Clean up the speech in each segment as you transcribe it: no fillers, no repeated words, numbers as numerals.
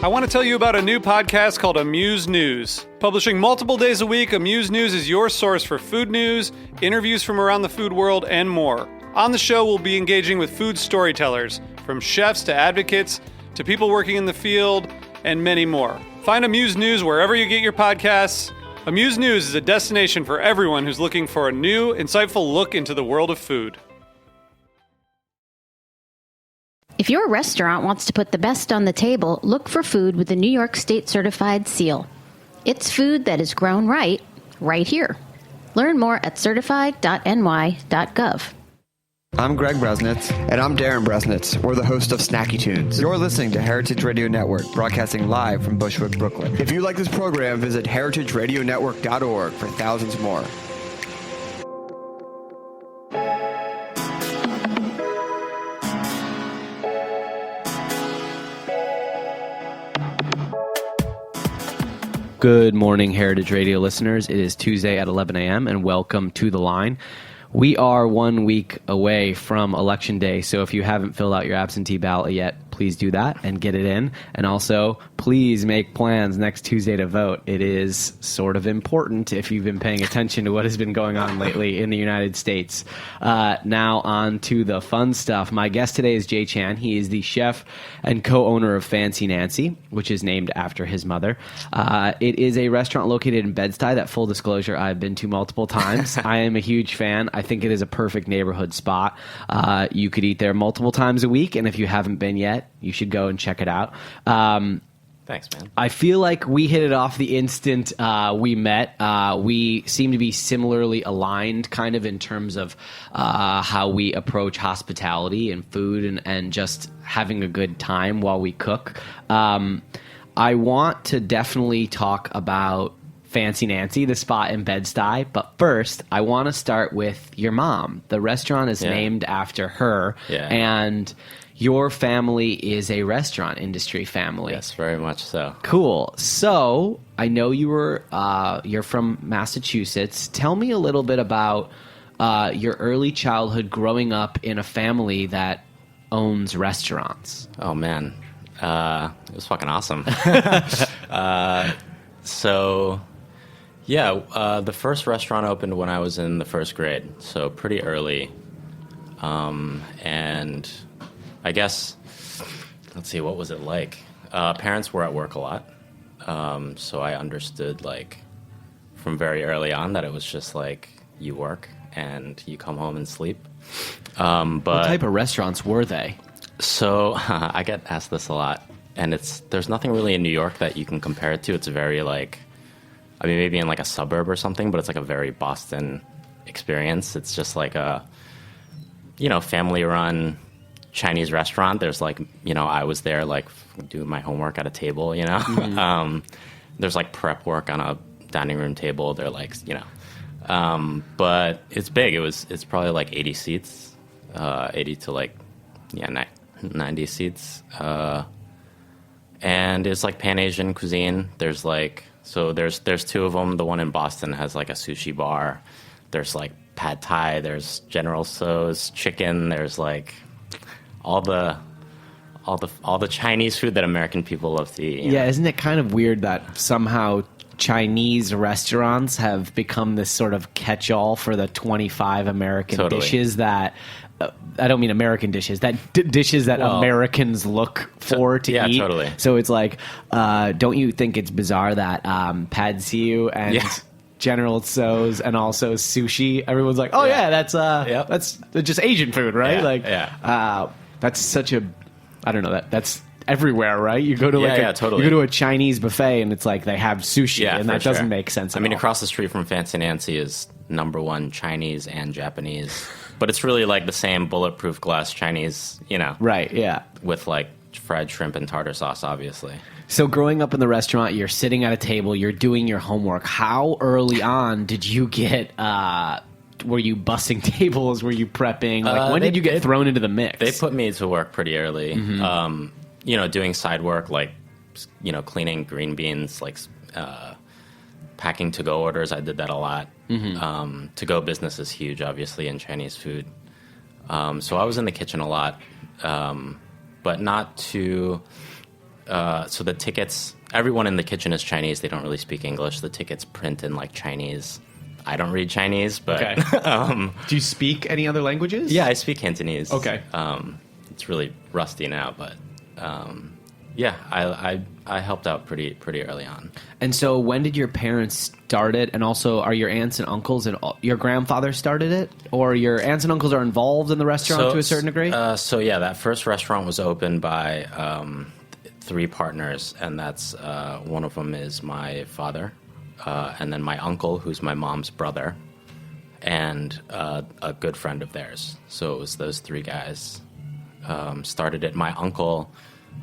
I want to tell you about a new podcast called Amuse News. Publishing multiple days a week, Amuse News is your source for food news, interviews from around the food world, and more. On the show, we'll be engaging with food storytellers, from chefs to advocates to people working in the field, and many more. Find Amuse News wherever you get your podcasts. Amuse News is a destination for everyone who's looking for a new, insightful look into the world of food. If your restaurant wants to put the best on the table, look for food with the New York State Certified Seal. It's food that is grown right here. Learn more at certified.ny.gov. I'm Greg Bresnitz. And I'm Darren Bresnitz. We're the host of Snacky Tunes. You're listening to Heritage Radio Network, broadcasting live from Bushwick, Brooklyn. If you like this program, visit heritageradionetwork.org for thousands more. Good morning, Heritage Radio listeners. It is Tuesday at 11 a.m., and welcome to The Line. We are 1 week away from Election Day, so if you haven't filled out your absentee ballot yet, please do that and get it in. And also, please make plans next Tuesday to vote. It is sort of important if you've been paying attention to what has been going on lately in the United States. Now on to the fun stuff. My guest today is Jay Chan. He is the chef and co-owner of Fancy Nancy, which is named after his mother. It is a restaurant located in Bed-Stuy that, full disclosure, I've been to multiple times. I am a huge fan. I think it is a perfect neighborhood spot. You could eat there multiple times a week, and if you haven't been yet, you should go and check it out. Thanks, man. I feel like we hit it off the instant we met. We seem to be similarly aligned kind of in terms of how we approach hospitality and food and just having a good time while we cook. I want to definitely talk about Fancy Nancy, the spot in Bed-Stuy. But first, I want to start with your mom. The restaurant is named after her. Yeah. And your family is a restaurant industry family. Yes, very much so. Cool. So I know you're from Massachusetts. Tell me a little bit about your early childhood growing up in a family that owns restaurants. Oh, man. It was fucking awesome. The first restaurant opened when I was in the first grade, so pretty early. And I guess, let's see, what was it like? Parents were at work a lot, so I understood, like, from very early on that it was just, like, you work and you come home and sleep. But what type of restaurants were they? So I get asked this a lot, and there's nothing really in New York that you can compare it to. It's very, like, I mean, maybe in, like, a suburb or something, but it's, like, a very Boston experience. It's just, like, a, family-run Chinese restaurant. There's, like, I was there, like, doing my homework at a table, Mm-hmm. There's, like, prep work on a dining room table. They're, like, but it's big. It's probably, like, 80 seats, 80 to, like, 90 seats. And it's, like, Pan-Asian cuisine. There's, like, so there's two of them. The one in Boston has, like, a sushi bar. There's, like, pad thai. There's General Tso's chicken. There's, like, all the Chinese food that American people love to eat. Yeah, isn't it kind of weird that somehow Chinese restaurants have become this sort of catch-all for the 25 American dishes that I don't mean American dishes, that dishes that Americans look for to eat. Yeah, totally. So it's like, don't you think it's bizarre that Pad See Ew and General Tso's and also sushi, everyone's like, that's just Asian food, right? That's such a, I don't know, that's everywhere, right? You go to totally. You go to a Chinese buffet and it's like they have sushi, and that doesn't make sense. I mean, across the street from Fancy Nancy is #1 Chinese and Japanese, but it's really like the same bulletproof glass Chinese, Right, yeah. With like fried shrimp and tartar sauce, obviously. So growing up in the restaurant, you're sitting at a table, you're doing your homework. How early on did you get, were you bussing tables? Were you prepping? Like, when did you get thrown into the mix? They put me to work pretty early. Mm-hmm. Doing side work, like, cleaning green beans, like, packing to-go orders. I did that a lot. Mm-hmm. To-go business is huge, obviously, in Chinese food. So I was in the kitchen a lot, but not to so the tickets, everyone in the kitchen is Chinese. They don't really speak English. The tickets print in like Chinese. I don't read Chinese, but Do you speak any other languages? yeah, I speak Cantonese. Okay. It's really rusty now, but yeah, I helped out pretty early on. And so when did your parents start it? And also, are your aunts and uncles and your grandfather started it? Or your aunts and uncles are involved in the restaurant to a certain degree? So yeah, that first restaurant was opened by 3 partners, and that's one of them is my father, and then my uncle, who's my mom's brother, and a good friend of theirs. So it was those 3 guys started it. My uncle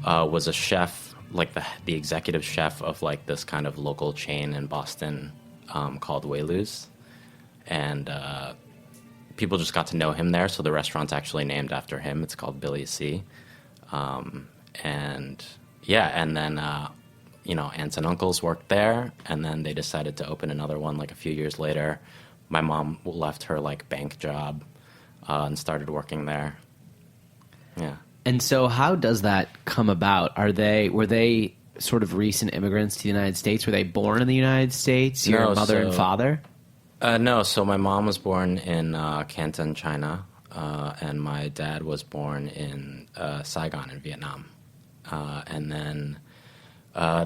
was a chef, like the executive chef of like this kind of local chain in Boston called Wei-Lu's, and people just got to know him there. So the restaurant's actually named after him. It's called Billy C. And yeah, and then aunts and uncles worked there, and then they decided to open another one like a few years later. My mom left her like bank job and started working there. Yeah. And so how does that come about? Were they sort of recent immigrants to the United States? Were they born in the United States, your mother and father? No, so my mom was born in Canton, China, and my dad was born in Saigon in Vietnam. And then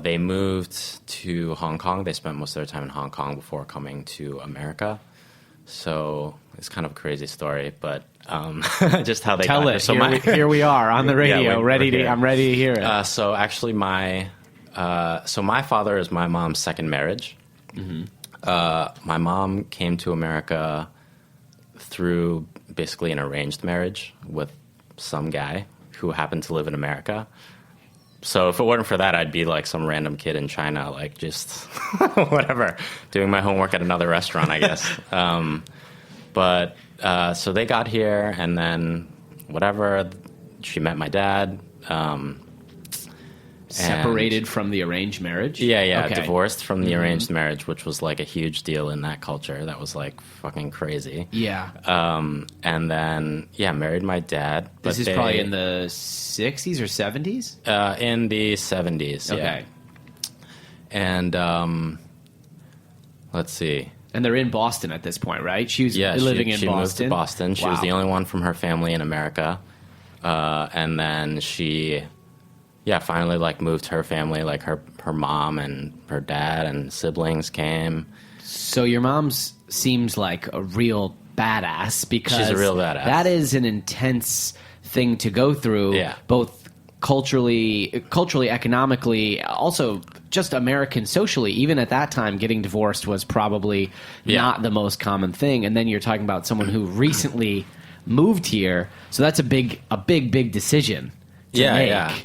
they moved to Hong Kong. They spent most of their time in Hong Kong before coming to America. So it's kind of a crazy story, but just how they Tell got it. here. So here we are on the radio. Yeah, we're here. I'm ready to hear it. So actually, my father is my mom's second marriage. Mm-hmm. My mom came to America through basically an arranged marriage with some guy who happened to live in America. So if it weren't for that, I'd be like some random kid in China, like just whatever, doing my homework at another restaurant, I guess. So they got here, and then whatever, she met my dad. Separated from the arranged marriage? Yeah, Okay. divorced from the arranged marriage, which was like a huge deal in that culture. That was like fucking crazy. Yeah. And then, married my dad. This is probably in the 60s or 70s? In the 70s, Okay. yeah. And let's see. And they're in Boston at this point, right? She was living in Boston. She moved to Boston. She was the only one from her family in America. And then she... finally, like, moved her family, like, her mom and her dad and siblings came. So your mom seems like a real badass because... She's a real badass. That is an intense thing to go through, both culturally, economically, also just American socially. Even at that time, getting divorced was probably not the most common thing. And then you're talking about someone who recently moved here. So that's a big decision to make. Yeah.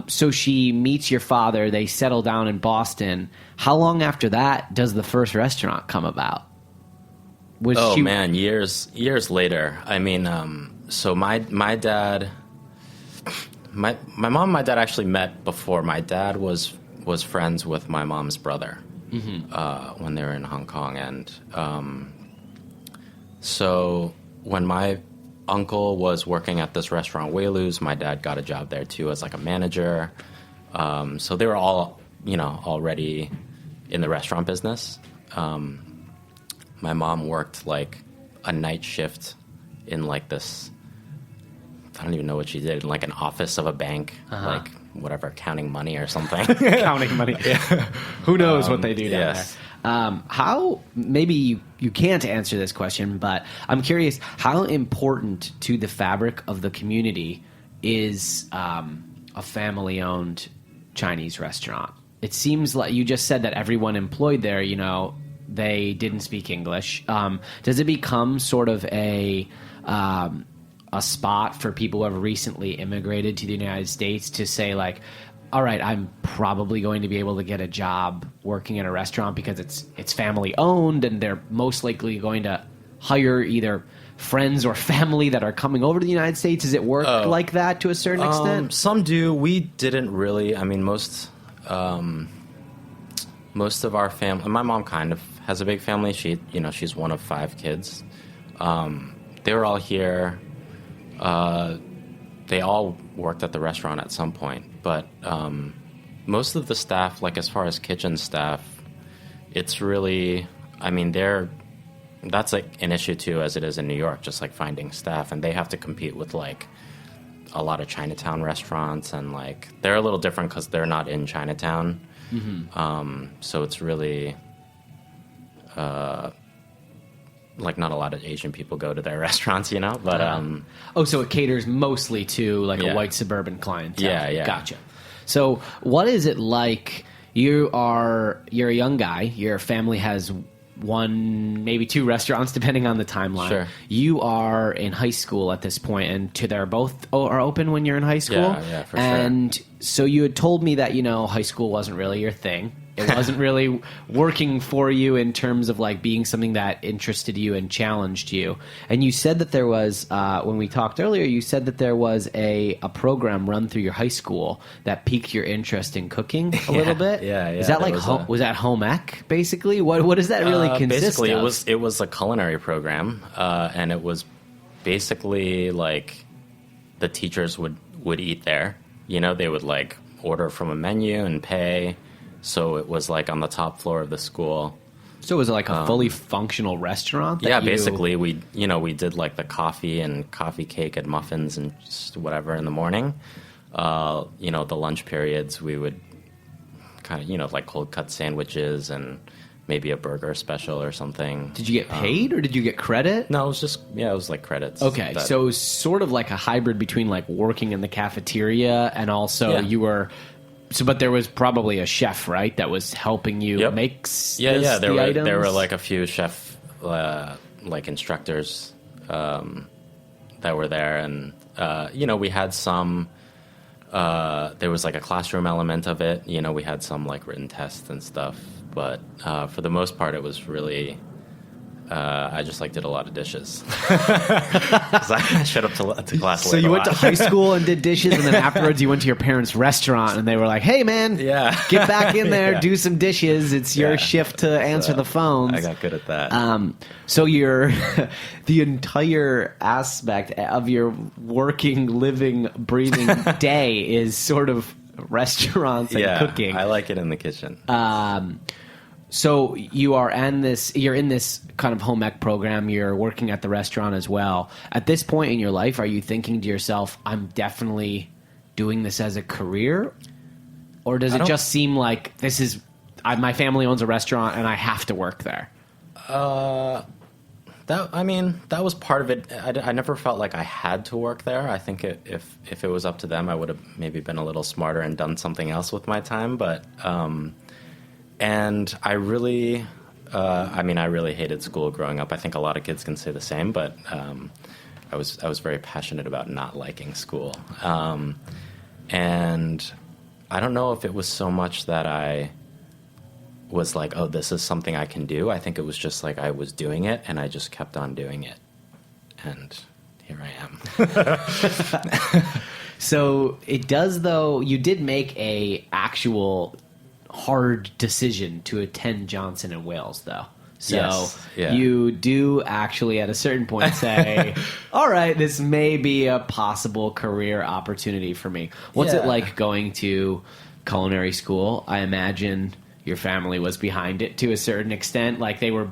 So she meets your father. They settle down in Boston. How long after that does the first restaurant come about? Man, years later. I mean, so my dad, my mom and my dad actually met before. My dad was friends with my mom's brother when they were in Hong Kong, and so when my uncle was working at this restaurant, Wei-Lu's, my dad got a job there too as like a manager. So they were all, already in the restaurant business. My mom worked like a night shift in like this, I don't even know what she did, in like an office of a bank, like whatever, counting money or something. Counting money. Who knows what they do down yes. there. How, maybe you can't answer this question, but I'm curious, how important to the fabric of the community is a family-owned Chinese restaurant? It seems like you just said that everyone employed there, they didn't speak English. Does it become sort of a spot for people who have recently immigrated to the United States to say, like, all right, I'm probably going to be able to get a job working in a restaurant because it's family owned, and they're most likely going to hire either friends or family that are coming over to the United States? Does it work like that to a certain extent? Some do. We didn't really. I mean, most of our family. My mom kind of has a big family. She's one of 5 kids. They were all here. They all worked at the restaurant at some point, but most of the staff, like as far as kitchen staff, it's really, I mean, that's like an issue too, as it is in New York, just like finding staff, and they have to compete with like a lot of Chinatown restaurants, and like they're a little different because they're not in Chinatown. So it's really like not a lot of Asian people go to their restaurants, you know. But so it caters mostly to like a white suburban clientele. Yeah. Gotcha. So what is it like? You're a young guy. Your family has one, maybe two restaurants, depending on the timeline. Sure. You are in high school at this point, and they're both are open when you're in high school. Yeah, for sure. And so you had told me that, high school wasn't really your thing. It wasn't really working for you in terms of like being something that interested you and challenged you. And you said that there was, when we talked earlier, you said that there was a program run through your high school that piqued your interest in cooking a little bit. Yeah. Is that like was that home ec basically? What does that really consist basically, of? it was a culinary program, and it was basically like the teachers would eat there. They would like order from a menu and pay. So it was like on the top floor of the school. So was it like a fully functional restaurant? Basically we did like the coffee and coffee cake and muffins and just whatever in the morning. The lunch periods we would kind of like cold cut sandwiches and maybe a burger special or something. Did you get paid or did you get credit? No, it was just it was like credits. Okay, so it was sort of like a hybrid between like working in the cafeteria and also you were. So, but there was probably a chef, right, that was helping you make There were like a few chef like instructors that were there, and we had some. There was like a classroom element of it. We had some like written tests and stuff, but for the most part, it was really. I just did a lot of dishes. 'Cause I showed up to class late. So you went to high school and did dishes, and then afterwards you went to your parents' restaurant, and they were like, "Hey, man, get back in there, do some dishes. It's your shift to answer the phones." I got good at that. So your the entire aspect of your working, living, breathing day is sort of restaurants and cooking. I like it in the kitchen. So you're in this kind of home ec program. You're working at the restaurant as well. At this point in your life, are you thinking to yourself, "I'm definitely doing this as a career," or does it just seem like this is my family owns a restaurant and I have to work there? That was part of it. I never felt like I had to work there. I think if it was up to them, I would have maybe been a little smarter and done something else with my time. But and I really, I really hated school growing up. I think a lot of kids can say the same, but I was very passionate about not liking school. And I don't know if it was so much that I was like, oh, this is something I can do. I think it was just like I was doing it, and I just kept on doing it. And here I am. So it does, though, you did make a actual hard decision to attend Johnson and Wales, though. So you do actually at a certain point say, all right, this may be a possible career opportunity for me. What's it like going to culinary school? I imagine your family was behind it to a certain extent. Like they were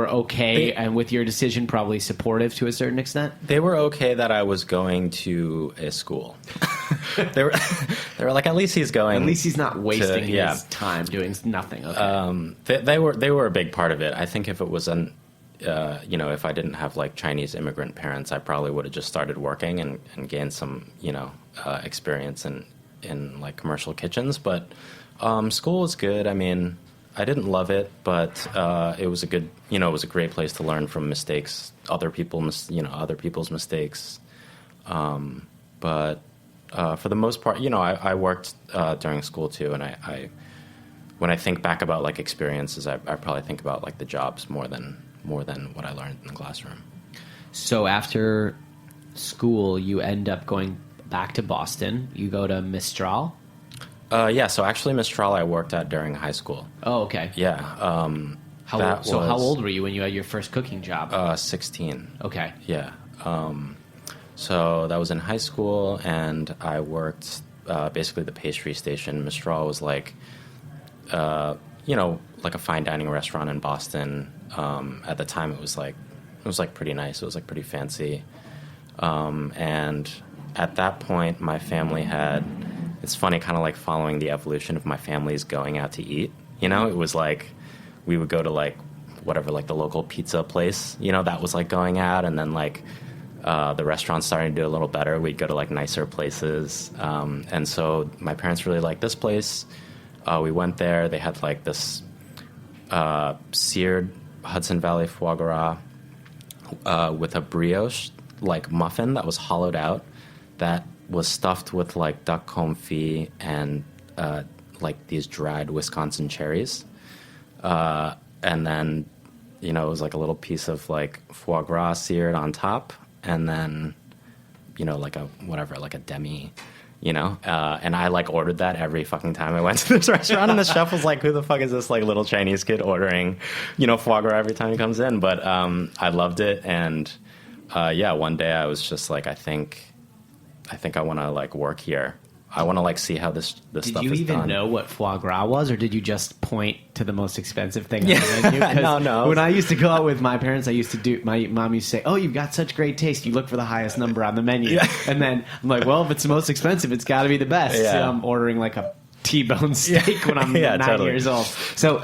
okay, and with your decision, probably supportive to a certain extent. They were okay that I was going to a school. they were like, at least he's going. At least he's not wasting his time doing nothing. Okay. They were a big part of it. I think if it was if I didn't have like Chinese immigrant parents, I probably would have just started working and gained some experience in like commercial kitchens. But school was good. I mean, I didn't love it, but it was a good, it was a great place to learn from mistakes, other people's mistakes. But for the most part, I worked during school too, and I when I think back about like experiences, I probably think about like the jobs more than what I learned in the classroom. So after school, you end up going back to Boston. You go to Mistral. So actually Mistral I worked at during high school. Oh, okay. Yeah. How old were you when you had your first cooking job? 16. Okay. Yeah. So that was in high school, and I worked basically the pastry station. Mistral was like, like a fine dining restaurant in Boston. At the time, it was like pretty nice. It was like pretty fancy. And at that point, my family had. It's funny, kind of like following the evolution of my family's going out to eat. It was like we would go to like whatever, like the local pizza place. That was like going out, and then like the restaurants starting to do a little better. We'd go to like nicer places, and so my parents really liked this place. We went there. They had like this seared Hudson Valley foie gras with a brioche like muffin that was hollowed out, that was stuffed with like duck confit and like these dried Wisconsin cherries, and then it was like a little piece of like foie gras seared on top, and then like a demi. And I like ordered that every fucking time I went to this restaurant, and the chef was like, who the fuck is this like little Chinese kid ordering, foie gras every time he comes in? But I loved it. And one day I was just like, I think I want to like work here. I want to like see how this stuff is done. Did you even know what foie gras was, or did you just point to the most expensive thing on the menu? No. When I used to go out with my parents, my mom used to say, "Oh, you've got such great taste. You look for the highest number on the menu." Yeah. And then I'm like, "Well, if it's the most expensive, it's got to be the best." Yeah. So I'm ordering like a T-bone steak when I'm 9 totally. years old. So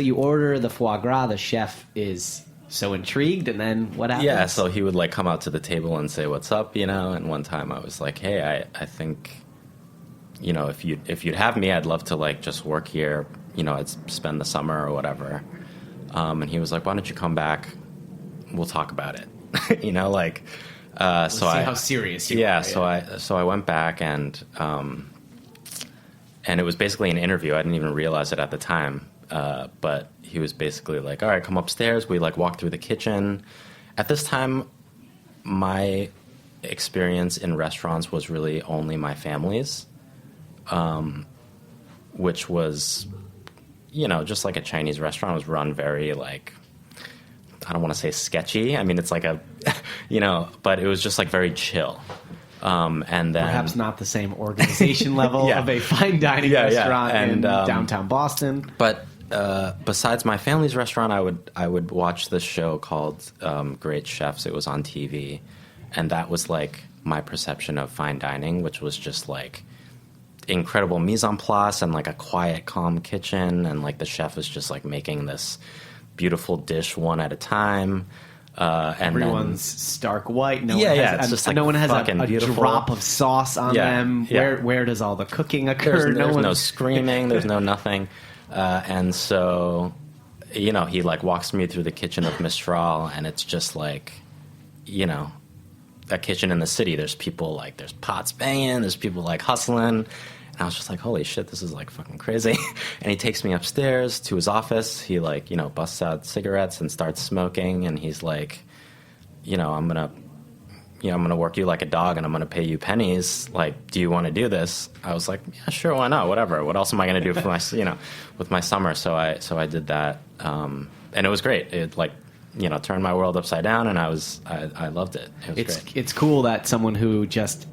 you order the foie gras. The chef is so intrigued, and then what happens? Yeah, so he would like come out to the table and say, "What's up?" And one time I was like, "Hey, I think, if you'd have me, I'd love to like just work here. I'd spend the summer or whatever." And he was like, "Why don't you come back? We'll talk about it." See how serious you are. So I went back, and it was basically an interview. I didn't even realize it at the time, but he was basically like, "All right, come upstairs." We like walked through the kitchen. At this time, my experience in restaurants was really only my family's, which was, just like a Chinese restaurant. It was run very like, I don't want to say sketchy. I mean, it's like a, but it was just like very chill. And then perhaps not the same organization level of a fine dining restaurant in downtown Boston. But besides my family's restaurant, I would watch this show called Great Chefs. It was on TV, and that was like my perception of fine dining, which was just like incredible mise en place and like a quiet, calm kitchen, and like the chef is just like making this beautiful dish one at a time. And everyone's then, stark white. It's just like no one has a beautiful drop of sauce on them. Yeah. Where does all the cooking occur? There's no screaming. There's no nothing. And so, he like walks me through the kitchen of Mistral, and it's just like, a kitchen in the city. There's people like, there's pots banging. There's people like hustling. And I was just like, holy shit, this is like fucking crazy. And he takes me upstairs to his office. He like, busts out cigarettes and starts smoking. And he's like, I'm going to work you like a dog, and I'm going to pay you pennies. Like, do you want to do this? I was like, yeah, sure. Why not? Whatever. What else am I going to do for my, with my summer? So I did that. And it was great. It like, turned my world upside down, and I loved it. It was great. It's cool that someone who just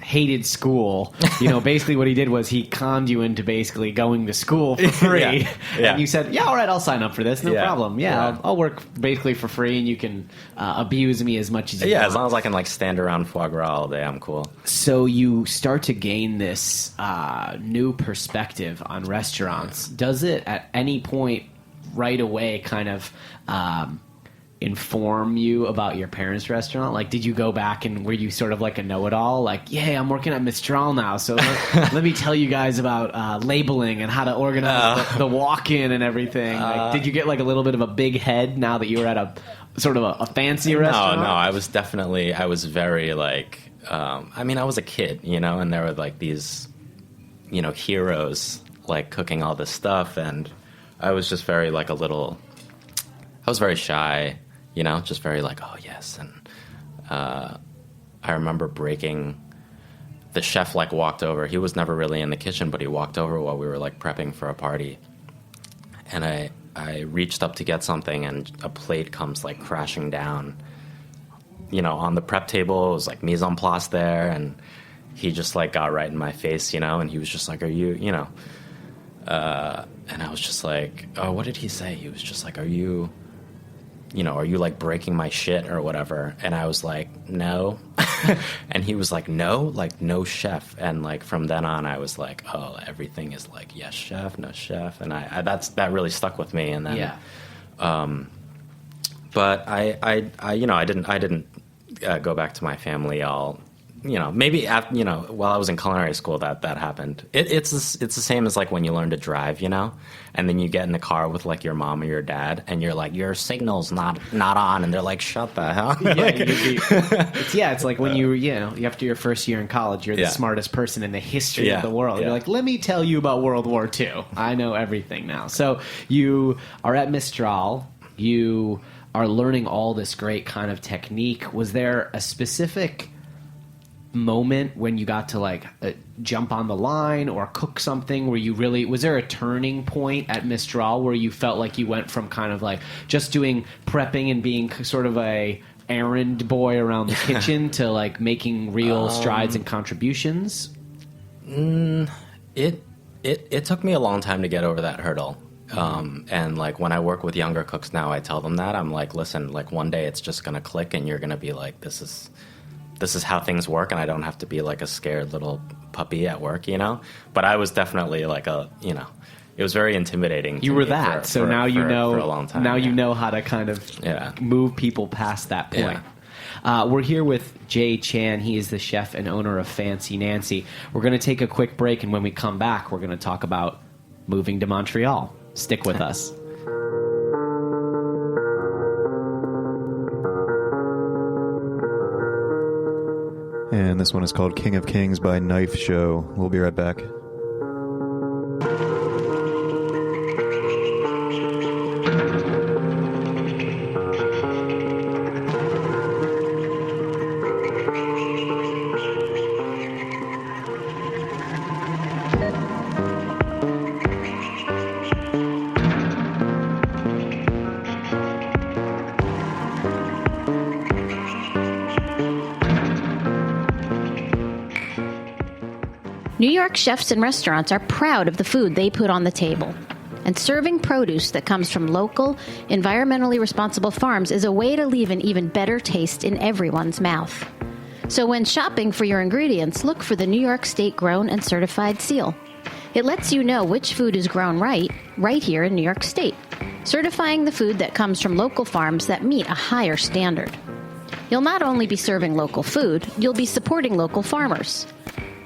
hated school, basically what he did was he conned you into basically going to school for free. And you said, yeah, all right, I'll sign up for this. No problem. I'll work basically for free, and you can abuse me as much as you want. As long as I can like stand around foie gras all day, I'm cool. So you start to gain this new perspective on restaurants. Does it at any point right away kind of inform you about your parents' restaurant? Like, did you go back and were you sort of like a know-it-all? Like, yeah, I'm working at Mistral now, so let me tell you guys about labeling and how to organize the walk-in and everything. Like, did you get like a little bit of a big head now that you were at a sort of a fancy restaurant? No, I was very like, I was a kid, and there were like these, heroes like cooking all this stuff, and I was just very like I was very shy, just very like, oh yes. And I remember the chef like walked over. He was never really in the kitchen, but he walked over while we were like prepping for a party. And I reached up to get something, and a plate comes like crashing down, on the prep table. It was like mise en place there, and he just like got right in my face, you know, and he was just like, are you, you know, and I was just like, oh, what did he say? He was just like, are you like breaking my shit or whatever? And I was like, no. And he was like, no, like no chef. And like from then on, I was like, oh, everything is like, yes, chef, no chef. And that really stuck with me. And then, but I you know, I didn't go back to my family all, you know, maybe after, you know, while I was in culinary school that happened. It's the same as like when you learn to drive, you know, and then you get in the car with like your mom or your dad, and you're like, your signal's not on, and they're like, shut the hell. It's like when you after your first year in college, you're the smartest person in the history of the world. You're like, let me tell you about World War II. I know everything now. So you are at Mistral. You are learning all this great kind of technique. Was there a specific moment when you got to like jump on the line or cook something where you really, was there a turning point at Mistral where you felt like you went from kind of like just doing prepping and being sort of a errand boy around the kitchen to like making real strides and contributions? It took me a long time to get over that hurdle. And like when I work with younger cooks now, I tell them that I'm like, listen, like one day it's just gonna click and you're gonna be like, this is how things work, and I don't have to be like a scared little puppy at work, you know? But I was definitely like it was very intimidating. You were that. So now you know, for a long time, now you know how to kind of move people past that point. Yeah. We're here with Jay Chan. He is the chef and owner of Fancy Nancy. We're going to take a quick break, and when we come back, we're going to talk about moving to Montreal. Stick with us. And this one is called King of Kings by Knife Show. We'll be right back. New York chefs and restaurants are proud of the food they put on the table. And serving produce that comes from local, environmentally responsible farms is a way to leave an even better taste in everyone's mouth. So when shopping for your ingredients, look for the New York State Grown and Certified seal. It lets you know which food is grown right here in New York State, certifying the food that comes from local farms that meet a higher standard. You'll not only be serving local food, you'll be supporting local farmers.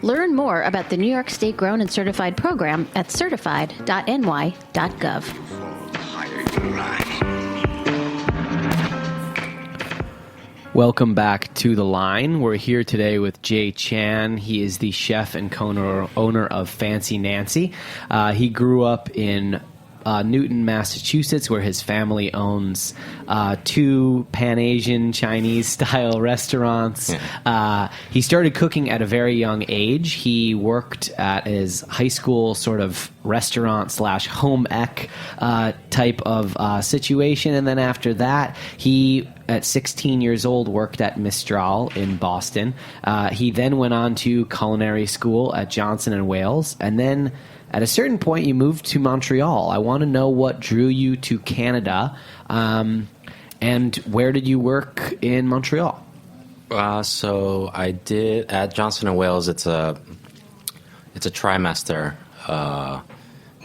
Learn more about the New York State Grown and Certified program at certified.ny.gov. Welcome back to The Line. We're here today with Jay Chan. He is the chef and owner of Fancy Nancy. He grew up in Newton, Massachusetts, where his family owns 2 Pan-Asian Chinese-style restaurants. Yeah. He started cooking at a very young age. He worked at his high school sort of restaurant/home ec type of situation, and then after that, he, at 16 years old, worked at Mistral in Boston. He then went on to culinary school at Johnson & Wales, and then at a certain point, you moved to Montreal. I want to know what drew you to Canada, and where did you work in Montreal? So I did at Johnson & Wales. It's a trimester,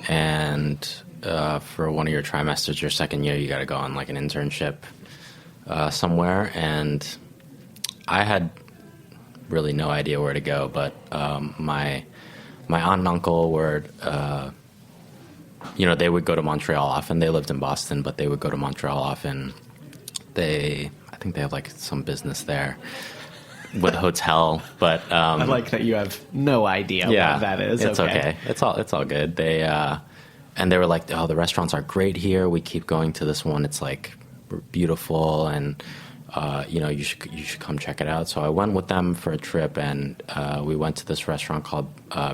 and for one of your trimesters, your second year, you got to go on like an internship somewhere. And I had really no idea where to go, but my aunt and uncle were, they would go to Montreal often. They lived in Boston, but they would go to Montreal often. I think they have like some business there with a hotel, but I like that you have no idea what that is. It's okay. It's all good. They were like, oh, the restaurants are great here. We keep going to this one. It's like beautiful, and you should come check it out. So I went with them for a trip, and we went to this restaurant called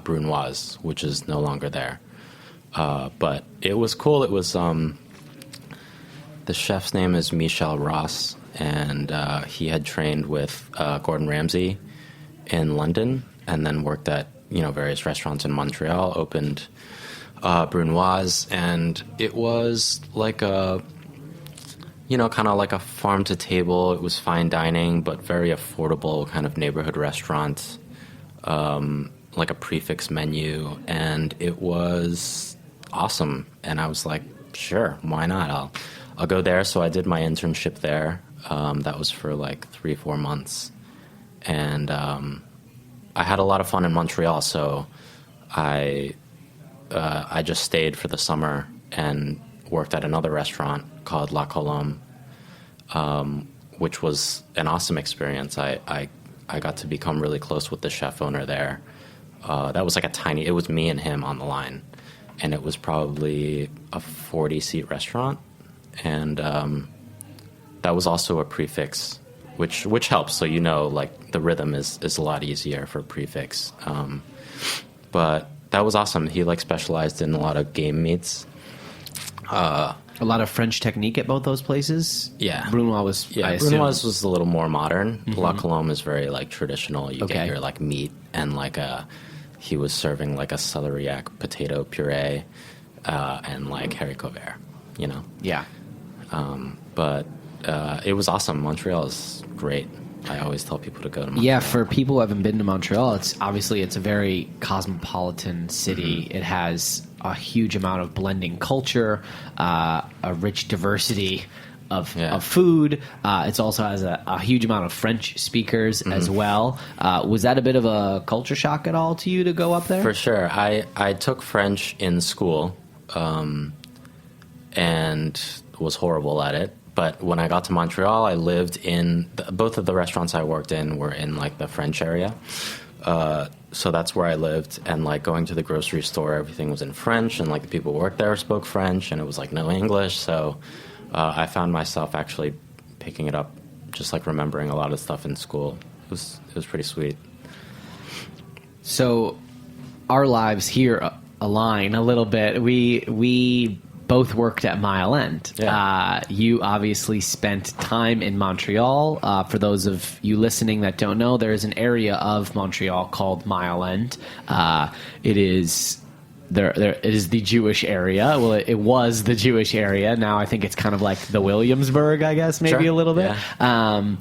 Brunoise, which is no longer there. But it was cool. It was the chef's name is Michel Ross, and he had trained with Gordon Ramsay in London, and then worked at various restaurants in Montreal. Opened Brunoise, and it was like a kind of like a farm to table. It was fine dining, but very affordable kind of neighborhood restaurant, like a prefix menu, and it was awesome. And I was like, sure, why not? I'll go there. So I did my internship there. That was for like 3-4 months, and I had a lot of fun in Montreal. So I just stayed for the summer and worked at another restaurant called La Colombe, which was an awesome experience. I got to become really close with the chef owner there. That was like it was me and him on the line, and it was probably a 40-seat restaurant, and that was also a prefix, which helps. So like the rhythm is a lot easier for prefix. But that was awesome. He like specialized in a lot of game meats. A lot of French technique at both those places? Yeah. Brunoise was, Brunoise was a little more modern. Mm-hmm. La Colombe is very like traditional. You get your like meat, and like he was serving like a celeriac potato puree and like haricot vert, Yeah. But it was awesome. Montreal is great. I always tell people to go to Montreal. Yeah, for people who haven't been to Montreal, it's a very cosmopolitan city. Mm-hmm. It has a huge amount of blending culture, a rich diversity of food. It also has a huge amount of French speakers as well. Was that a bit of a culture shock at all to you to go up there? For sure. I took French in school and was horrible at it. But when I got to Montreal, I lived in both of the restaurants I worked in were in like the French area. So that's where I lived, and like going to the grocery store, everything was in French, and like the people who worked there spoke French, and it was like no English. So I found myself actually picking it up, just like remembering a lot of stuff in school. It was pretty sweet. So our lives here align a little bit. We both worked at Mile End. Yeah. You obviously spent time in Montreal. For those of you listening that don't know, there is an area of Montreal called Mile End. It is it is the Jewish area. Well, it was the Jewish area. Now I think it's kind of like the Williamsburg, I guess, maybe Sure. a little bit. Yeah.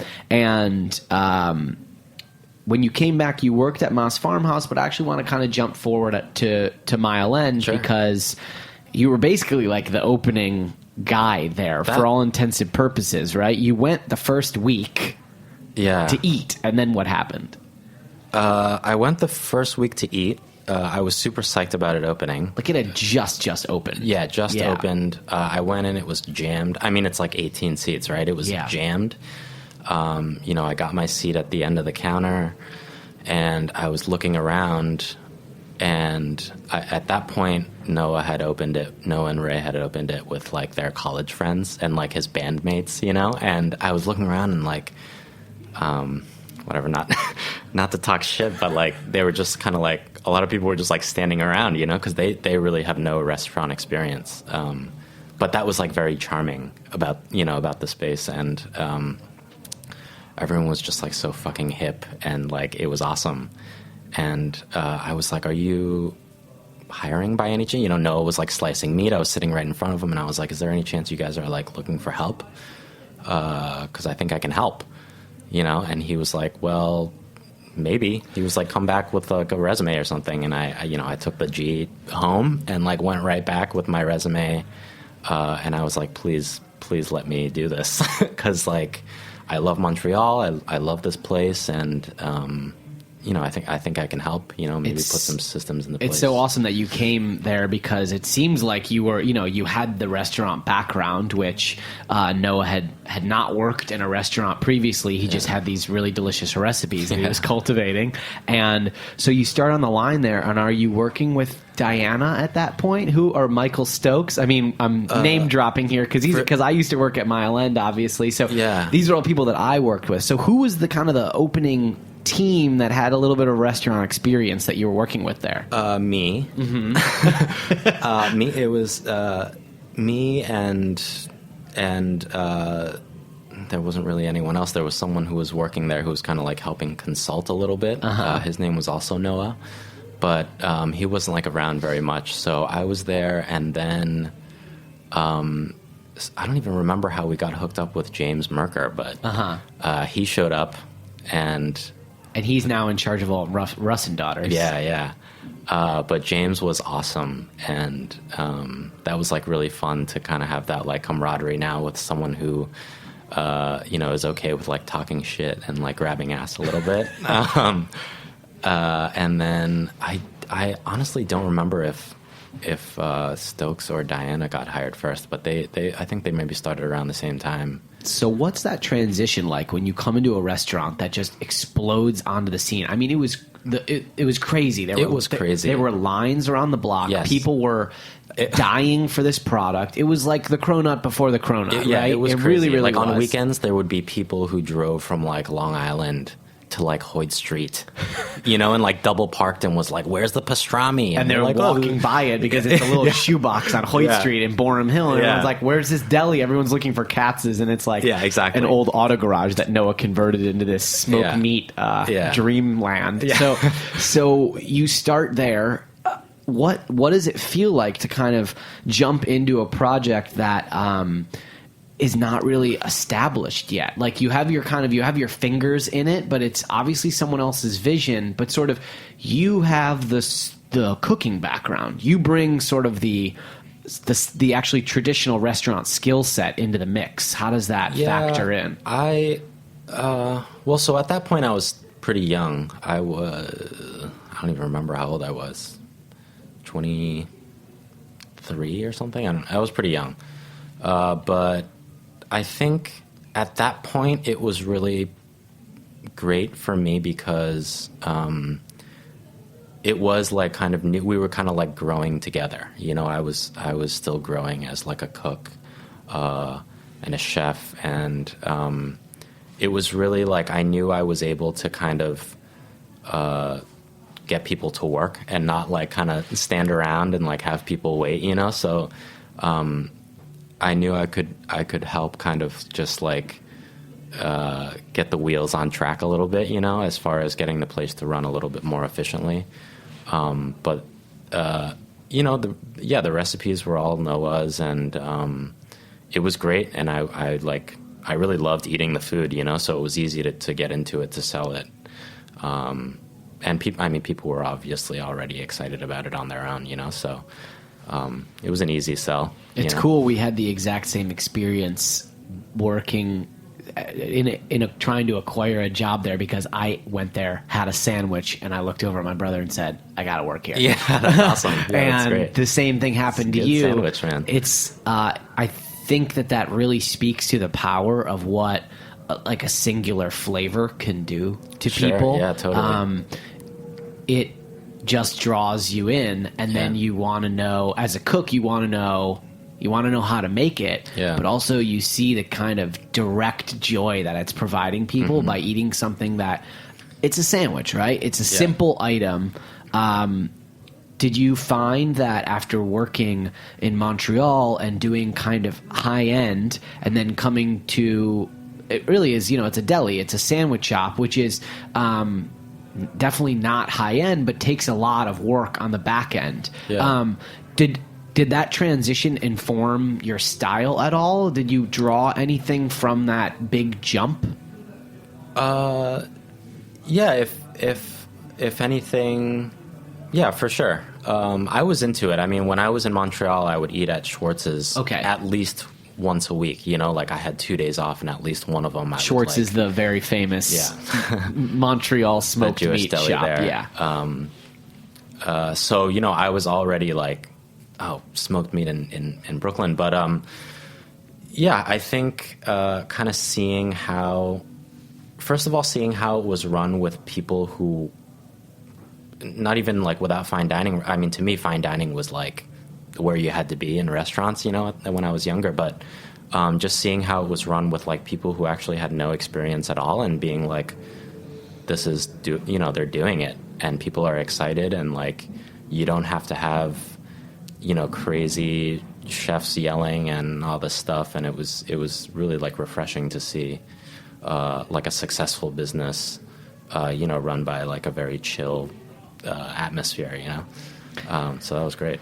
When you came back, you worked at Moss Farmhouse, but I actually want to kind of jump forward to Mile End Sure. because you were basically like the opening guy there for all intents and purposes, right? You went the first week to eat, and then what happened? I went the first week to eat. I was super psyched about it opening. Like it had just opened. Yeah, opened. I went in, it was jammed. I mean, it's like 18 seats, right? It was jammed. I got my seat at the end of the counter, and I was looking around, and at that point, Noah and Ray had opened it with like their college friends and like his bandmates, and I was looking around and like, whatever, not to talk shit, but like they were just kind of like, a lot of people were just like standing around, because they really have no restaurant experience. But that was like very charming about the space, and everyone was just like so fucking hip, and like it was awesome. And I was like, are you hiring by any chance? Noah was like slicing meat. I was sitting right in front of him, and I was like, is there any chance you guys are like looking for help? Because I think I can help, and he was like, well, maybe. He was like, come back with like a resume or something. And I took the G home and like went right back with my resume. And I was like, please let me do this. Cause like, I love Montreal. I love this place. And, I think I can help, maybe put some systems in the place. It's so awesome that you came there because it seems like you were, you had the restaurant background, which Noah had not worked in a restaurant previously. He just had these really delicious recipes that he was cultivating. And so you start on the line there, and are you working with Diana at that point, or Michael Stokes? I mean, I'm name dropping here because I used to work at Mile End, obviously. So these are all people that I worked with. So who was the kind of the opening team that had a little bit of restaurant experience that you were working with there? Me. Mm-hmm. Me. It was me and there wasn't really anyone else. There was someone who was working there who was kind of like helping consult a little bit. His name was also Noah, but he wasn't like around very much. So I was there, and then I don't even remember how we got hooked up with James Merker, but he showed up, and he's now in charge of all Russ and Daughters. Yeah. But James was awesome, and that was like really fun to kind of have that like camaraderie now with someone who is okay with like talking shit and like grabbing ass a little bit. And then I honestly don't remember if Stokes or Diana got hired first, but I think they maybe started around the same time. So what's that transition like when you come into a restaurant that just explodes onto the scene? I mean, it was crazy. It was crazy. There were lines around the block. Yes. People were dying for this product. It was like the cronut before the cronut, right? It was crazy. Really like was. On weekends, there would be people who drove from like Long Island to like Hoyt Street, and like double parked and was like, "Where's the pastrami?" And they're like walking by it because it's a little shoebox on Hoyt Street in Borum Hill, and everyone's like, "Where's this deli?" Everyone's looking for Katz's, and it's like exactly. an old auto garage that Noah converted into this smoked meat dreamland. Yeah. So you start there. What does it feel like to kind of jump into a project that is not really established yet? Like you have your fingers in it, but it's obviously someone else's vision. But sort of, you have the cooking background. You bring sort of the actually traditional restaurant skill set into the mix. How does that factor in? So at that point I was pretty young. I don't even remember how old I was. 23 or something. I was pretty young, but I think at that point it was really great for me because it was like kind of new. We were kind of like growing together. I was still growing as like a cook and a chef, and it was really like I knew I was able to kind of get people to work and not like kind of stand around and like have people wait. So I knew I could help kind of just like get the wheels on track a little bit, as far as getting the place to run a little bit more efficiently. But the recipes were all Noah's, and it was great. And I really loved eating the food, so it was easy to get into it, to sell it. And people were obviously already excited about it on their own, so it was an easy sell. It's cool. We had the exact same experience working in trying to acquire a job there, because I went there, had a sandwich, and I looked over at my brother and said, "I got to work here." Yeah, that's awesome. Yeah, and that's great. The same thing happened to you. Sandwich, man. It's I think that really speaks to the power of what like a singular flavor can do to people. Yeah, totally. It just draws you in, and then you want to know, as a cook, you want to know how to make it, but also you see the kind of direct joy that it's providing people by eating something that, it's a sandwich, right? It's a simple item. Did you find that after working in Montreal and doing kind of high end, and then coming to, it really is, it's a deli, it's a sandwich shop, which is definitely not high end, but takes a lot of work on the back end. Did that transition inform your style at all? Did you draw anything from that big jump? If anything, for sure. I was into it. I mean, when I was in Montreal, I would eat at Schwartz's at least once a week. I had 2 days off, and at least one of them Schwartz is the very famous Montreal smoked Jewish meat deli shop. there. Yeah. So I was already like, smoked meat in Brooklyn, but I think kind of seeing how it was run with people who, not even like without fine dining. I mean, to me, fine dining was like where you had to be in restaurants, when I was younger. But just seeing how it was run with like people who actually had no experience at all, and being like, this is they're doing it, and people are excited, and like you don't have to have crazy chefs yelling and all this stuff, and it was really like refreshing to see like a successful business, run by like a very chill atmosphere, so that was great.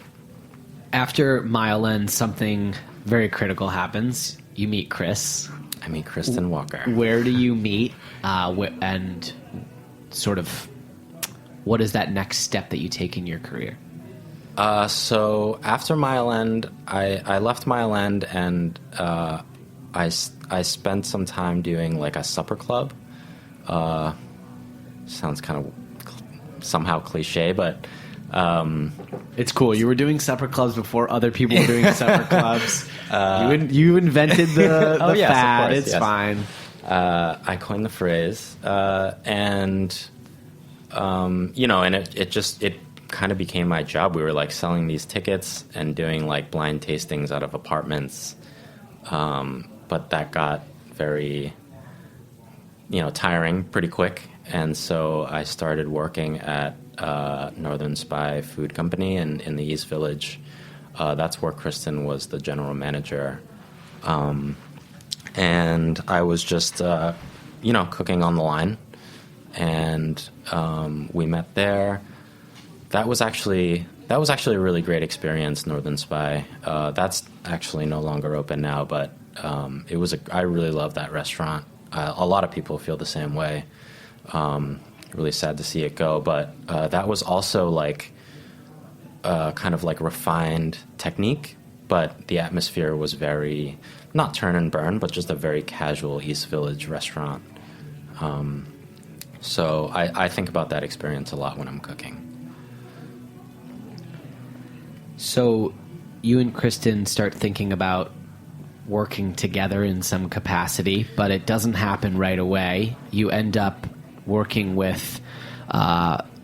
After Mile End, something very critical happens. You meet Chris. I meet Kristin Walker. Where do you meet, and sort of what is that next step that you take in your career? So after Mile End, I left Mile End, and I spent some time doing like a supper club. Sounds kind of somehow cliche, but it's cool. You were doing supper clubs before other people were doing supper clubs. You invented the yes, fad. of course, It's yes. fine. I coined the phrase, and it kind of became my job. We were like selling these tickets and doing like blind tastings out of apartments, but that got very, tiring pretty quick. And so I started working at Northern Spy Food Company in the East Village. That's where Kristin was the general manager. And I was just, cooking on the line. And we met there. That was actually a really great experience, Northern Spy. That's actually no longer open now, but I really love that restaurant. A lot of people feel the same way. Really sad to see it go, but that was also like kind of like refined technique, but the atmosphere was very, not turn and burn, but just a very casual East Village restaurant. So I think about that experience a lot when I'm cooking. So you and Kristin start thinking about working together in some capacity, but it doesn't happen right away. You end up working with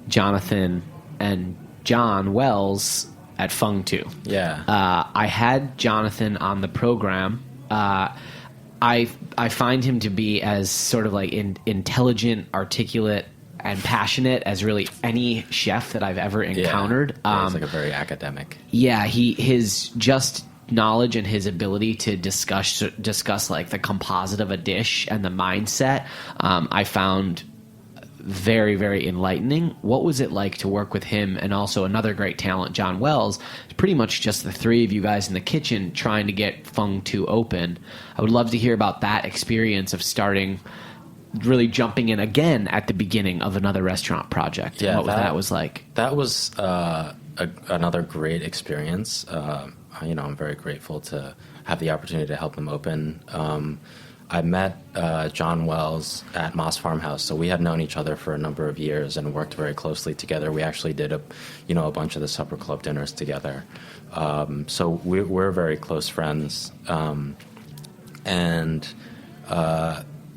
Jonathan and John Wells at Fung Tu. Yeah. I had Jonathan on the program. I find him to be as sort of like intelligent, articulate, and passionate as really any chef that I've ever encountered. Yeah, he's like a very academic. Yeah, his just knowledge and his ability to discuss like the composite of a dish and the mindset, I found very, very enlightening. What was it like to work with him and also another great talent, John Wells? It's pretty much just the three of you guys in the kitchen trying to get Fung Tu open. I would love to hear about that experience of starting, really jumping in again at the beginning of another restaurant project. Yeah, and what that was like. That was another great experience. I'm very grateful to have the opportunity to help them open. I met John Wells at Moss Farmhouse, so we had known each other for a number of years and worked very closely together. We actually did a bunch of the supper club dinners together. So we're very close friends. And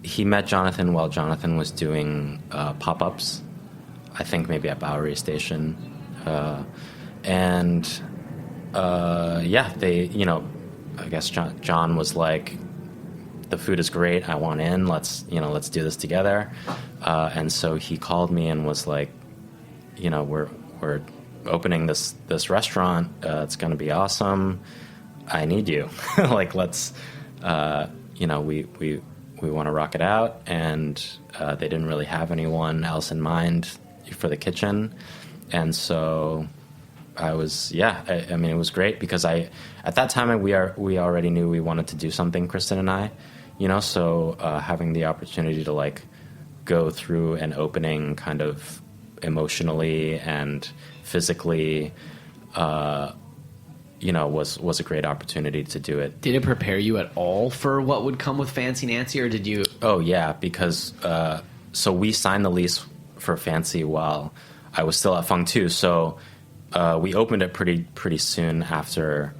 he met Jonathan while Jonathan was doing pop-ups, I think maybe at Bowery Station. I guess John was like, the food is great, I want in, let's do this together. And so he called me and was like, we're opening this restaurant, it's going to be awesome, I need you. Like, let's, we want to rock it out. And they didn't really have anyone else in mind for the kitchen. And so I was, it was great because at that time we already knew we wanted to do something, Kristin and I, so having the opportunity to like go through an opening kind of emotionally and physically, was a great opportunity to do it. Did it prepare you at all for what would come with Fancy Nancy, or did you? Oh yeah, because so we signed the lease for Fancy while I was still at Fung Tu, so we opened it pretty soon after.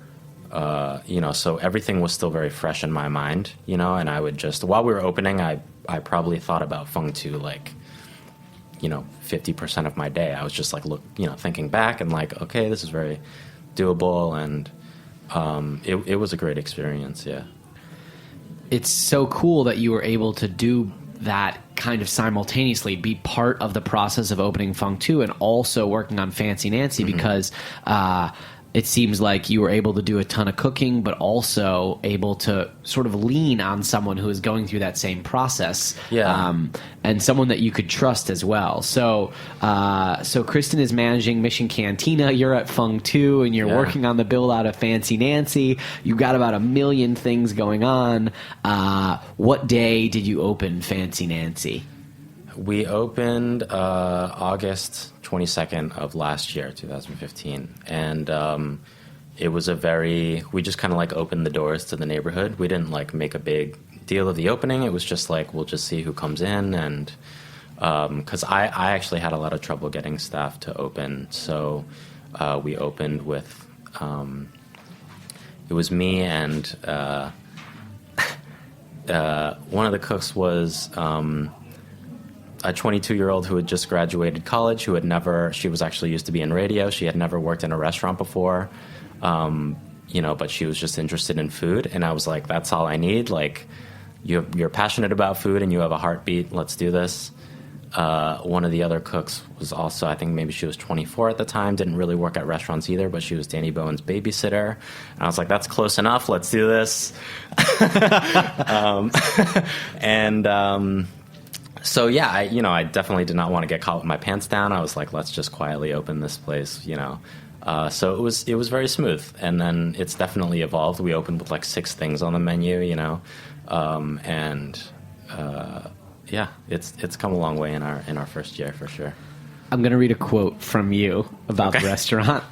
So everything was still very fresh in my mind, and I would just, while we were opening, I probably thought about Fung Tu like, 50% of my day. I was just like, thinking back and like, okay, this is very doable. And, it was a great experience. Yeah. It's so cool that you were able to do that kind of simultaneously, be part of the process of opening Fung Tu and also working on Fancy Nancy, because, it seems like you were able to do a ton of cooking, but also able to sort of lean on someone who is going through that same process, and someone that you could trust as well. So Kristin is managing Mission Cantina. You're at Fung Tu, and you're working on the build out of Fancy Nancy. You've got about 1 million things going on. What day did you open Fancy Nancy? We opened August 22nd of last year, 2015, and it was we just kind of like opened the doors to the neighborhood. We didn't like make a big deal of the opening. It was just like, we'll just see who comes in, and because I actually had a lot of trouble getting staff to open, so we opened with it was me and one of the cooks was a 22-year-old who had just graduated college, she was actually used to be in radio. She had never worked in a restaurant before, but she was just interested in food. And I was like, that's all I need. Like, you're passionate about food and you have a heartbeat. Let's do this. One of the other cooks was also, I think maybe she was 24 at the time, didn't really work at restaurants either, but she was Danny Bowen's babysitter. And I was like, that's close enough. Let's do this. So yeah, I definitely did not want to get caught with my pants down. I was like, let's just quietly open this place, So it was very smooth, and then it's definitely evolved. We opened with like 6 things on the menu, it's come a long way in our first year for sure. I'm going to read a quote from you about the restaurant.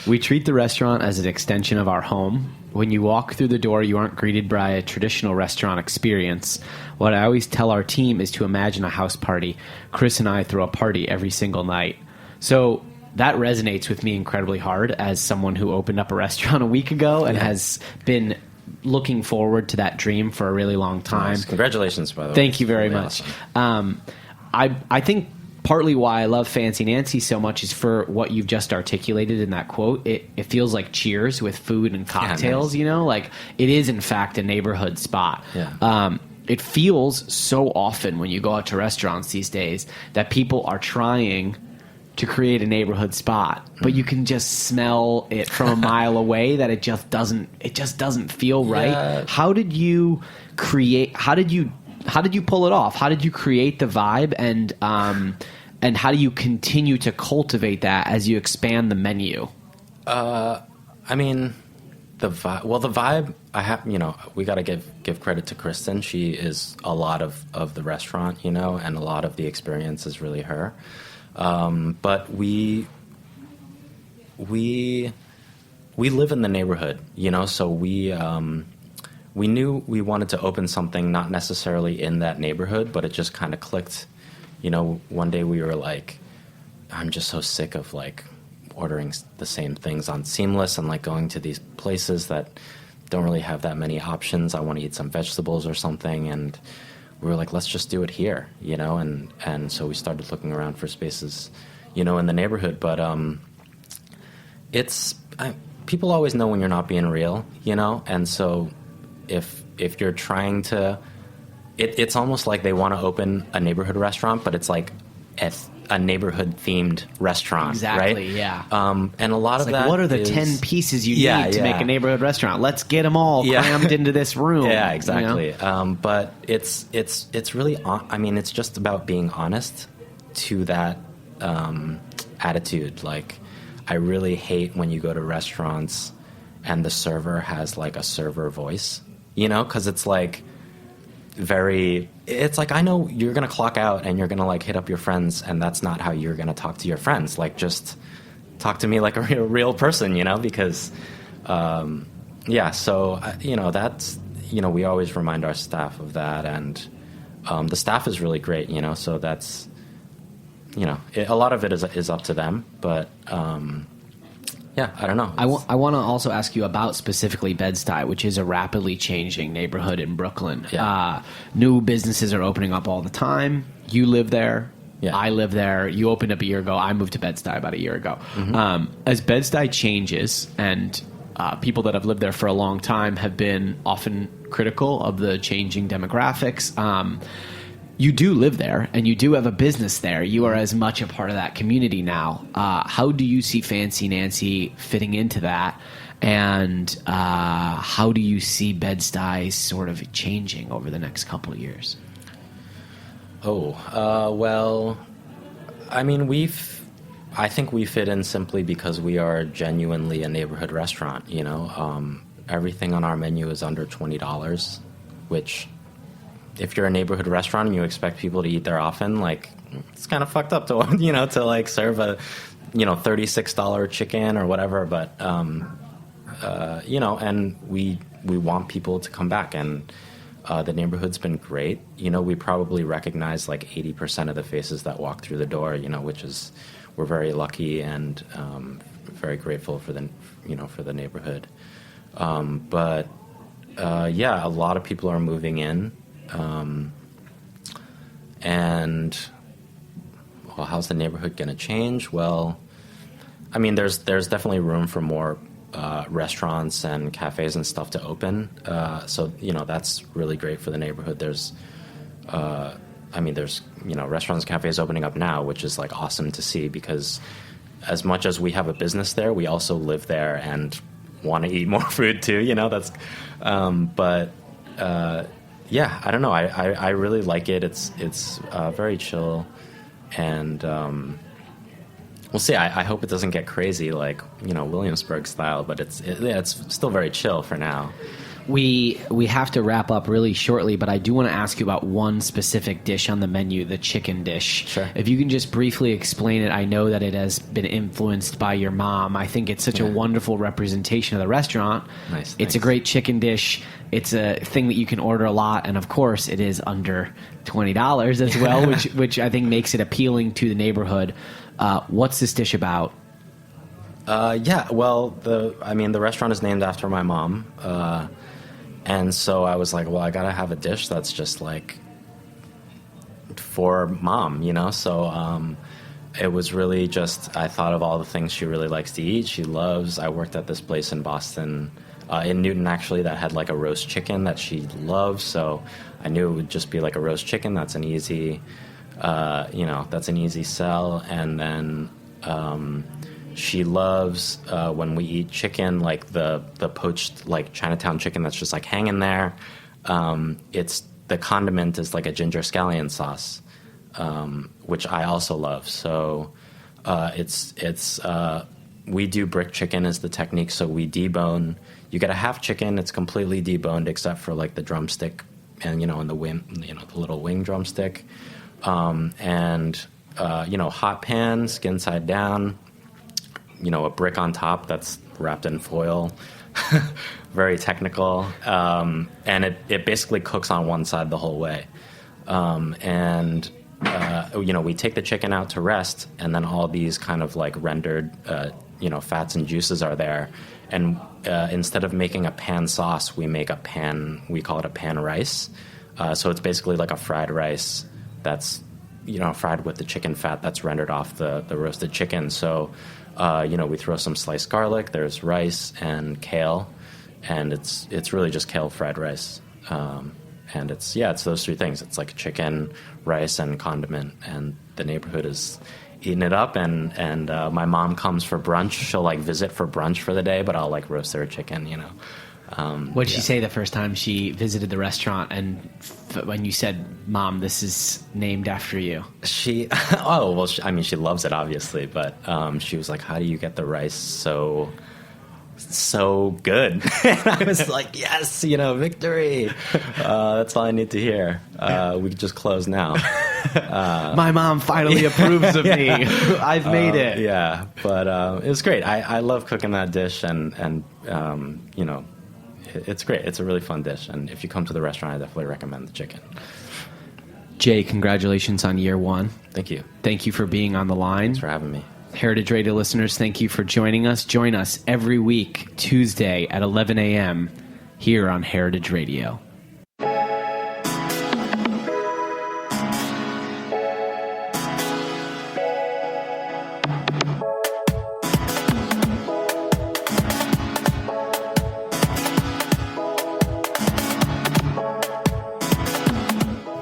We treat the restaurant as an extension of our home. When you walk through the door, you aren't greeted by a traditional restaurant experience. What I always tell our team is to imagine a house party. Chris and I throw a party every single night. So that resonates with me incredibly hard as someone who opened up a restaurant a week ago and has been looking forward to that dream for a really long time. Nice. Congratulations, by the way. Thank you very much. Awesome. I think partly why I love Fancy Nancy so much is for what you've just articulated in that quote. It feels like Cheers with food and cocktails, nice. Like it is in fact a neighborhood spot. Yeah. It feels so often when you go out to restaurants these days that people are trying to create a neighborhood spot, but you can just smell it from a mile away that it just doesn't feel right. Yeah. How did you pull it off? How did you create the vibe, and how do you continue to cultivate that as you expand the menu? The vibe I have, we got to give credit to Kristin. She is a lot of the restaurant, and a lot of the experience is really her. But we live in the neighborhood, so we knew we wanted to open something not necessarily in that neighborhood, but it just kind of clicked. One day we were like, I'm just so sick of like ordering the same things on Seamless and like going to these places that don't really have that many options. I want to eat some vegetables or something, and we were like, let's just do it here, and so we started looking around for spaces, in the neighborhood. But people always know when you're not being real, and so if you're trying to, it's almost like they want to open a neighborhood restaurant, but it's like a neighborhood themed restaurant, exactly, right? Yeah. And a lot of that, what are the 10 pieces you need to make a neighborhood restaurant? Let's get them all crammed into this room. Yeah, exactly. But it's really, it's just about being honest to that attitude. Like, I really hate when you go to restaurants and the server has like a server voice, because it's like it's like, I know you're going to clock out and you're going to like hit up your friends, and that's not how you're going to talk to your friends. Like, just talk to me like a real person, because, so, that's, we always remind our staff of that. And the staff is really great, so that's, a lot of it is up to them. But, I don't know. I want to also ask you about specifically Bed-Stuy, which is a rapidly changing neighborhood in Brooklyn. Yeah. New businesses are opening up all the time. You live there. Yeah. I live there. You opened up a year ago. I moved to Bed-Stuy about a year ago. Mm-hmm. As Bed-Stuy changes, and people that have lived there for a long time have been often critical of the changing demographics, you do live there and you do have a business there. You are as much a part of that community now. How do you see Fancy Nancy fitting into that? And how do you see Bed-Stuy sort of changing over the next couple of years? Well, I mean, I think we fit in simply because we are genuinely a neighborhood restaurant, you know. Everything on our menu is under $20, which, if you're a neighborhood restaurant and you expect people to eat there often, like, it's kind of fucked up to, you know, to like serve a, you know, $36 chicken or whatever. But, you know, and we want people to come back, and the neighborhood's been great. You know, we probably recognize like 80% of the faces that walk through the door, you know, which is, we're very lucky and very grateful for the, you know, for the neighborhood. But yeah, a lot of people are moving in. And, well, how's the neighborhood going to change? Well, I mean, there's definitely room for more restaurants and cafes and stuff to open. So, you know, that's really great for the neighborhood. There's, I mean, there's, you know, restaurants and cafes opening up now, which is like awesome to see, because as much as we have a business there, we also live there and want to eat more food too, you know. That's yeah, I don't know, I really like it. It's very chill, and we'll see. I hope it doesn't get crazy like, you know, Williamsburg style, but it's still very chill for now. We have to wrap up really shortly, but I do want to ask you about one specific dish on the menu, the chicken dish. Sure. If you can just briefly explain it. I know that it has been influenced by your mom. I think it's such a wonderful representation of the restaurant. Nice. It's a great chicken dish. It's a thing that you can order a lot, and of course it is under $20 as well, which I think makes it appealing to the neighborhood. What's this dish about? Yeah, well, the restaurant is named after my mom. And so I was like, well, I gotta have a dish that's just like for mom, you know? So it was really just, I thought of all the things she really likes to eat. She loves, I worked at this place in Boston, in Newton actually, that had like a roast chicken that she loves. So I knew it would just be like a roast chicken. That's an easy, you know, that's an easy sell. And then she loves when we eat chicken, like the poached, like Chinatown chicken that's just like hanging there. It's, the condiment is like a ginger scallion sauce, which I also love. So we do brick chicken as the technique. So we debone. You get a half chicken. It's completely deboned except for like the drumstick and, you know, and the wing, you know, the little wing drumstick. And you know, hot pan, skin side down. You know, a brick on top that's wrapped in foil, very technical, and it basically cooks on one side the whole way. And you know, we take the chicken out to rest, and then all these kind of like rendered, you know, fats and juices are there. And instead of making a pan sauce, we make a pan. We call it a pan rice. So it's basically like a fried rice that's, you know, fried with the chicken fat that's rendered off the roasted chicken. So. You know, we throw some sliced garlic, there's rice and kale, and it's really just kale fried rice. And it's those three things. It's like chicken, rice, and condiment, and the neighborhood is eating it up. And my mom comes for brunch. She'll like visit for brunch for the day, but I'll like roast her chicken, you know. What did she say the first time she visited the restaurant, and when you said, "Mom, this is named after you"? She, I mean, she loves it obviously, but she was like, "How do you get the rice so good?" And I was like, "Yes, you know, victory. That's all I need to hear. We can just close now." My mom finally approves of me. I've made it. Yeah, but it was great. I love cooking that dish, and you know. It's great. It's a really fun dish. And if you come to the restaurant, I definitely recommend the chicken. Jay, congratulations on year one. Thank you. Thank you for being on the line. Thanks for having me. Heritage Radio listeners, thank you for joining us. Join us every week, Tuesday at 11 a.m. here on Heritage Radio.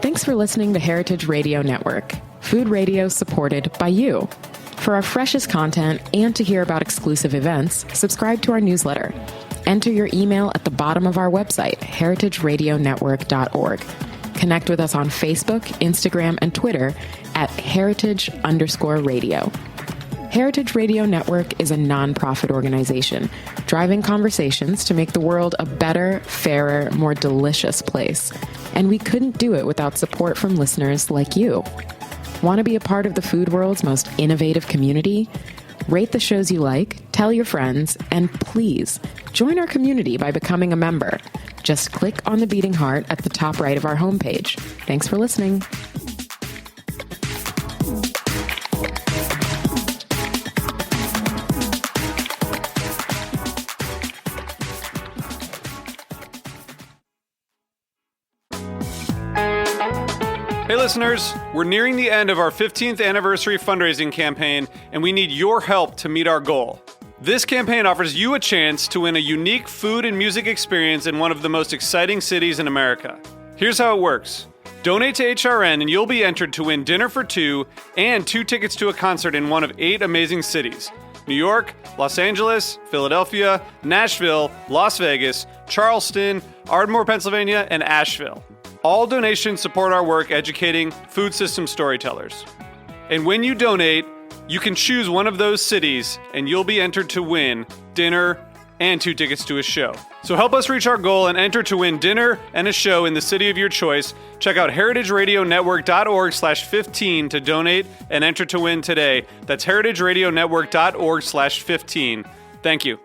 Thanks Thanks for listening to Heritage Radio Network, food radio supported by you. For our freshest content and to hear about exclusive events, subscribe to our newsletter. Enter your email at the bottom of our website, heritageradionetwork.org. Connect with us on Facebook, Instagram, and Twitter at heritage_radio. Heritage Radio Network is a nonprofit organization driving conversations to make the world a better, fairer, more delicious place. And we couldn't do it without support from listeners like you. Want to be a part of the food world's most innovative community? Rate the shows you like, tell your friends, and please join our community by becoming a member. Just click on the beating heart at the top right of our homepage. Thanks for listening. Hey listeners, we're nearing the end of our 15th anniversary fundraising campaign, and we need your help to meet our goal. This campaign offers you a chance to win a unique food and music experience in one of the most exciting cities in America. Here's how it works. Donate to HRN and you'll be entered to win dinner for two and 2 tickets to a concert in one of 8 amazing cities: New York, Los Angeles, Philadelphia, Nashville, Las Vegas, Charleston, Ardmore, Pennsylvania, and Asheville. All donations support our work educating food system storytellers. And when you donate, you can choose one of those cities and you'll be entered to win dinner and 2 tickets to a show. So help us reach our goal and enter to win dinner and a show in the city of your choice. Check out heritageradionetwork.org/15 to donate and enter to win today. That's heritageradionetwork.org/15. Thank you.